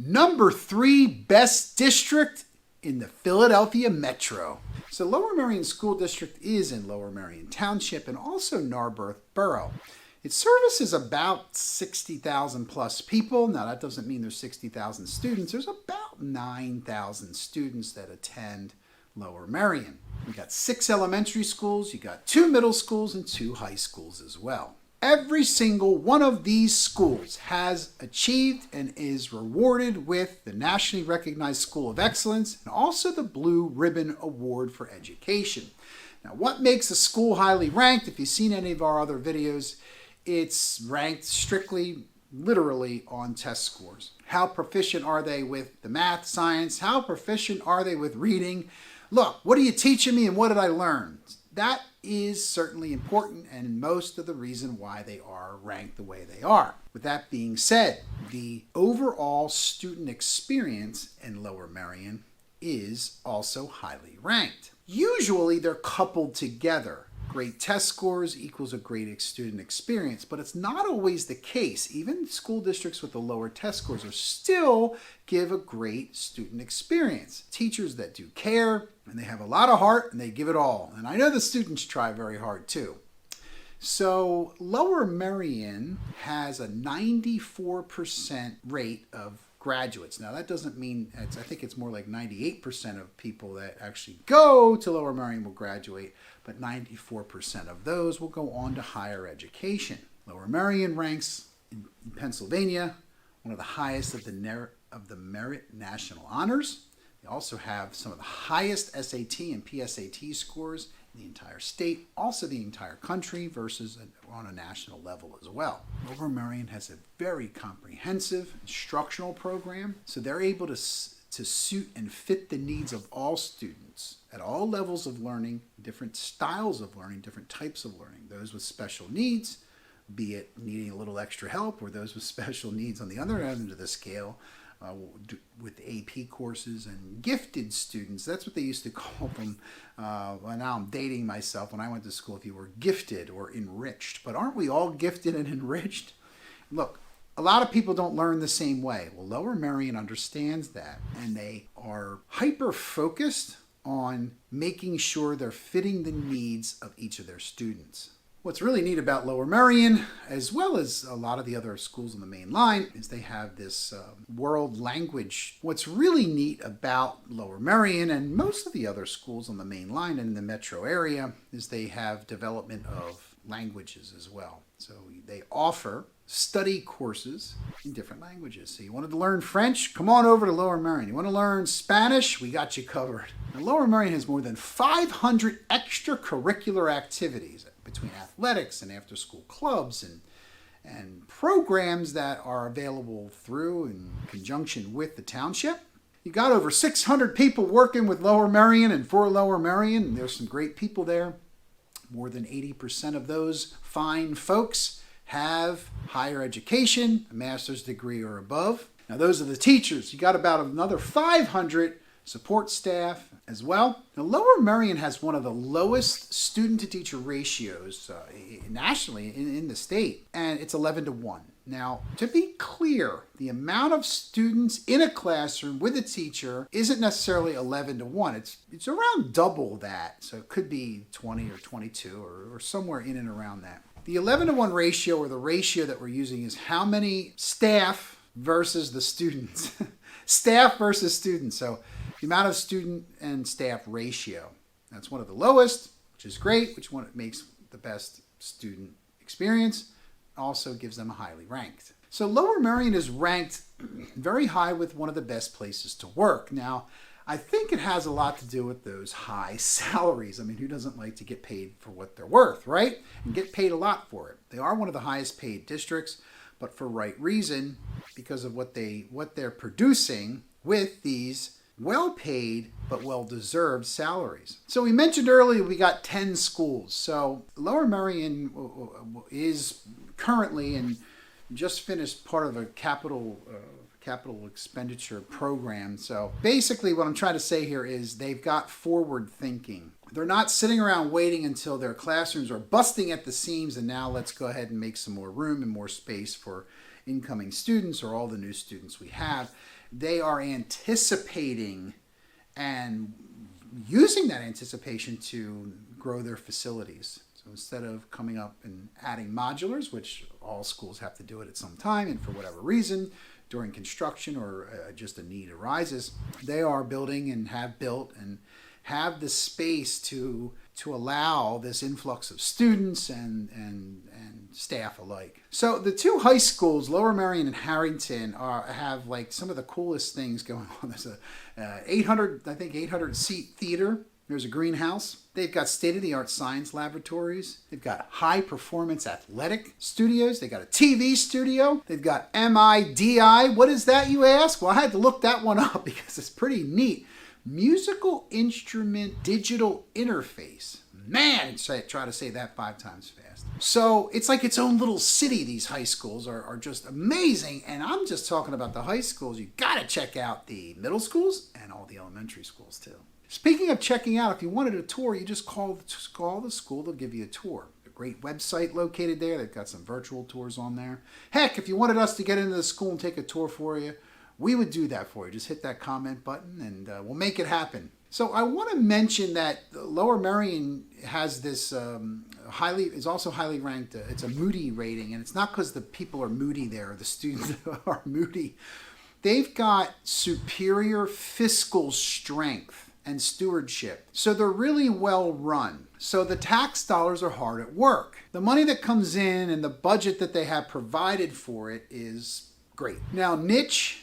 Number 3 best district in the Philadelphia Metro. So Lower Merion School District is in Lower Merion Township and also Narberth Borough. It services about 60,000 plus people. Now that doesn't mean there's 60,000 students. There's about 9,000 students that attend Lower Merion. We got 6 elementary schools, you got 2 middle schools and 2 high schools as well. Every single one of these schools has achieved and is rewarded with the nationally recognized School of Excellence and also the Blue Ribbon Award for Education. Now, what makes a school highly ranked? If you've seen any of our other videos, it's ranked strictly, literally on test scores. How proficient are they with the math, science? How proficient are they with reading? Look, what are you teaching me and what did I learn? That is certainly important and most of the reason why they are ranked the way they are. With that being said, the overall student experience in Lower Merion is also highly ranked. Usually they're coupled together. Great test scores equals a great student experience, but it's not always the case. Even school districts with the lower test scores are still give a great student experience. Teachers that do care and they have a lot of heart and they give it all. And I know the students try very hard too. So Lower Merion has a 94% rate of graduates. Now that doesn't mean, I think it's more like 98% of people that actually go to Lower Merion will graduate, but 94% of those will go on to higher education. Lower Merion ranks in Pennsylvania one of the highest of the Merit National Honors. They also have some of the highest SAT and PSAT scores in the entire state, also the entire country versus on a national level as well. Lower Merion has a very comprehensive instructional program, so they're able to suit and fit the needs of all students at all levels of learning, different styles of learning, different types of learning. Those with special needs, be it needing a little extra help, or those with special needs on the other end of the scale, with AP courses, and gifted students. That's what they used to call them. Well, now I'm dating myself. When I went to school, if you were gifted or enriched. But aren't we all gifted and enriched? Look, a lot of people don't learn the same way. Well, Lower Merion understands that, and they are hyper-focused on making sure they're fitting the needs of each of their students. What's really neat about Lower Merion, as well as a lot of the other schools on the main line, is they have this world language. What's really neat about Lower Merion and most of the other schools on the main line and in the metro area is they have development of languages as well. So they offer study courses in different languages. So you wanted to learn French? Come on over to Lower Merion. You want to learn Spanish? We got you covered. Now, Lower Merion has more than 500 extracurricular activities between athletics and after-school clubs and programs that are available through in conjunction with the township. You got over 600 people working with Lower Merion and for Lower Merion, and there's some great people there. More than 80% of those fine folks have higher education, a master's degree or above. Now those are the teachers. You got about another 500 support staff as well. Now Lower Merion has one of the lowest student-to-teacher ratios nationally in the state, and it's 11-to-1. Now, to be clear, the amount of students in a classroom with a teacher isn't necessarily 11-to-1. It's around double that, so it could be 20 or 22 or somewhere in and around that. The 11-to-1 ratio, or the ratio that we're using, is how many staff versus the students. Staff versus students. So the amount of student and staff ratio. That's one of the lowest, which is great, which one makes the best student experience. Also gives them a highly ranked. So Lower Merion is ranked very high with one of the best places to work. Now, I think it has a lot to do with those high salaries. I mean, who doesn't like to get paid for what they're worth, right? And get paid a lot for it. They are one of the highest paid districts, but for right reason, because of what they're producing with these well-paid but well-deserved salaries. So we mentioned earlier we got 10 schools. So Lower Merion is currently and just finished part of a capital expenditure program. So basically what I'm trying to say here is they've got forward thinking. They're not sitting around waiting until their classrooms are busting at the seams and now let's go ahead and make some more room and more space for incoming students or all the new students we have. They are anticipating and using that anticipation to grow their facilities. So instead of coming up and adding modulars, which all schools have to do it at some time and for whatever reason, during construction or just a need arises, they are building and have built and have the space to allow this influx of students and staff alike. So the two high schools, Lower Merion and Harrington, have like some of the coolest things going on. There's a 800 seat theater. There's a greenhouse. They've got state-of-the-art science laboratories. They've got high-performance athletic studios. They've got a TV studio. They've got MIDI. What is that, you ask? Well, I had to look that one up because it's pretty neat. Musical Instrument Digital Interface. Man, try to say that 5 times fast. So it's like its own little city. These high schools are just amazing. And I'm just talking about the high schools. You got to check out the middle schools and all the elementary schools too. Speaking of checking out, if you wanted a tour, you just call the school. They'll give you a tour. A great website located there. They've got some virtual tours on there. Heck, if you wanted us to get into the school and take a tour for you, we would do that for you. Just hit that comment button and we'll make it happen. So I want to mention that Lower Merion has this is also highly ranked. It's a Moody rating, and it's not because the people are moody there, or the students are moody. They've got superior fiscal strength and stewardship. So they're really well run. So the tax dollars are hard at work. The money that comes in and the budget that they have provided for it is great. Now, Niche.com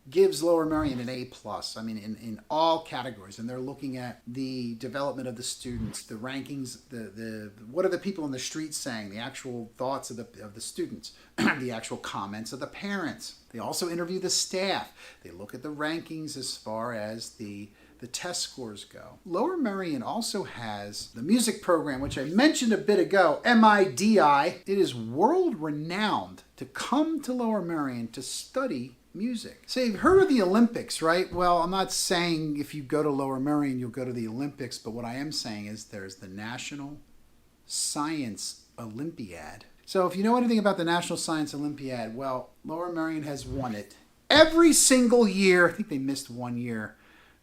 gives Lower Merion an A+. I mean, in all categories. And they're looking at the development of the students, the rankings, the what are the people in the streets saying, the actual thoughts of the students, the actual comments of the parents. They also interview the staff. They look at the rankings as far as the test scores go. Lower Merion also has the music program, which I mentioned a bit ago, MIDI. It is world-renowned to come to Lower Merion to study music. So you've heard of the Olympics, right? Well, I'm not saying if you go to Lower Merion, you'll go to the Olympics, but what I am saying is there's the National Science Olympiad. So if you know anything about the National Science Olympiad, well, Lower Merion has won it every single year. I think they missed 1 year.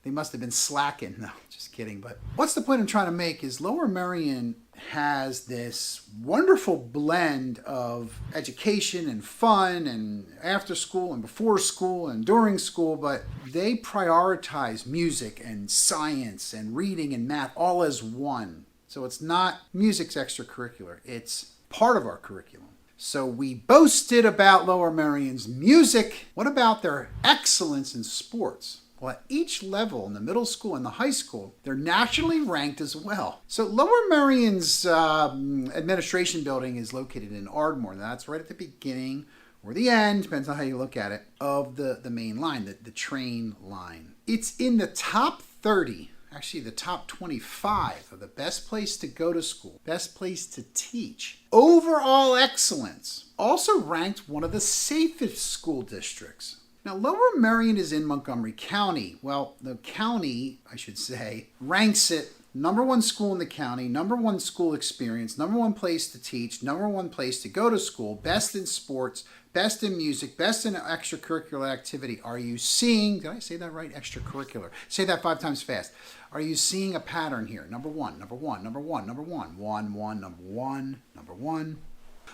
They must have been slacking. No, just kidding. But what's the point I'm trying to make is Lower Merion has this wonderful blend of education and fun and after school and before school and during school, but they prioritize music and science and reading and math all as one. So it's not music's extracurricular. It's part of our curriculum. So we boasted about Lower Merion's music. What about their excellence in sports? Well, at each level, in the middle school and the high school, they're nationally ranked as well. So Lower Merion's administration building is located in Ardmore. That's right at the beginning or the end, depends on how you look at it, of the main line, the train line. It's in the top 30, actually the top 25 of the best place to go to school, best place to teach. Overall excellence. Also ranked one of the safest school districts. Now, Lower Merion is in Montgomery County. Well, the county, I should say, ranks it #1 school in the county, #1 school experience, #1 place to teach, #1 place to go to school, best in sports, best in music, best in extracurricular activity. Are you seeing, did I say that right? Extracurricular. Say that 5 times fast. Are you seeing a pattern here? Number one.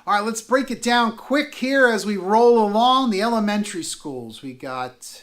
All right, let's break it down quick here as we roll along. The elementary schools, we've got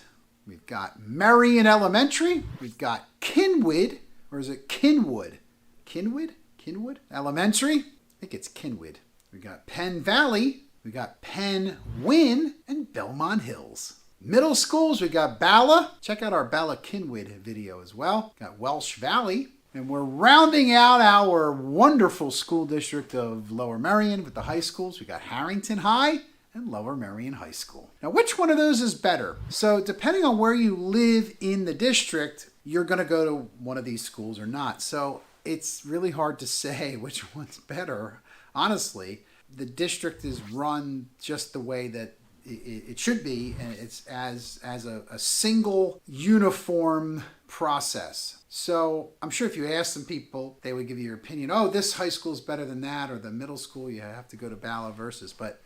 Merion Elementary, we've got Kinwood, or is it Kinwood? Kinwood Elementary? I think it's Kinwood. We got Penn Valley, we got Penn Wynn, and Belmont Hills. Middle schools, we got Bala. Check out our Bala Kinwood video as well. Got Welsh Valley. And we're rounding out our wonderful school district of Lower Merion with the high schools. We got Harrington High and Lower Merion High School. Now, which one of those is better? So depending on where you live in the district, you're going to go to one of these schools or not. So it's really hard to say which one's better. Honestly, the district is run just the way that it should be, and it's as a single uniform process. So I'm sure if you ask some people, they would give you your opinion. Oh, this high school is better than that, or the middle school, you have to go to Bala versus. But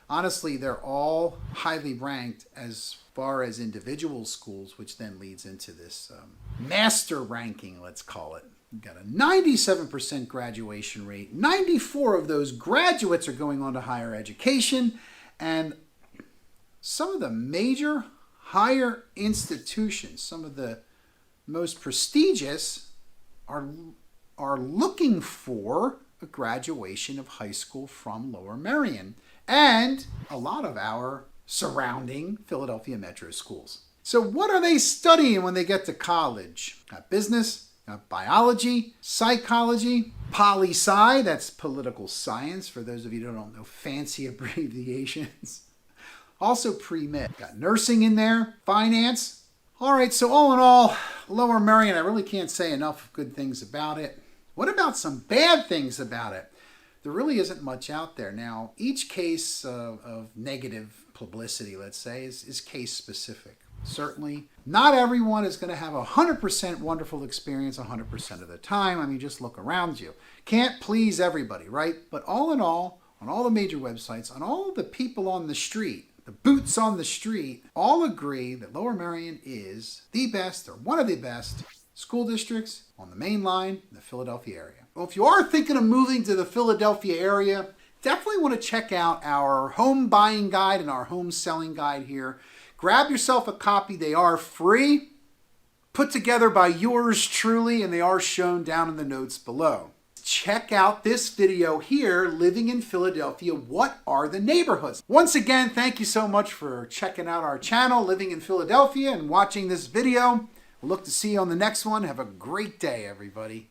Honestly, they're all highly ranked as far as individual schools, which then leads into this master ranking, let's call it. We've got a 97% graduation rate. 94 of those graduates are going on to higher education. And some of the major higher institutions, some of the most prestigious, are looking for a graduation of high school from Lower Merion and a lot of our surrounding Philadelphia metro schools. So what are they studying when they get to college? Got business, got biology, psychology, poli-sci, that's political science for those of you who don't know fancy abbreviations. Also pre-med. Got nursing in there, finance. All right, so all in all, Lower Merion, I really can't say enough good things about it. What about some bad things about it? There really isn't much out there. Now, each case of negative publicity, let's say, is case specific. Certainly, not everyone is going to have a 100% wonderful experience 100% of the time. I mean, just look around you. Can't please everybody, right? But all in all, on all the major websites, on all the people on the street, the boots on the street, all agree that Lower Merion is the best or one of the best school districts on the main line in the Philadelphia area. Well, if you are thinking of moving to the Philadelphia area, definitely want to check out our home buying guide and our home selling guide here. Grab yourself a copy. They are free, put together by yours truly, and they are shown down in the notes below. Check out this video here, Living in Philadelphia, What Are the Neighborhoods? Once again, thank you so much for checking out our channel, Living in Philadelphia, and watching this video. We'll look to see you on the next one. Have a great day, everybody.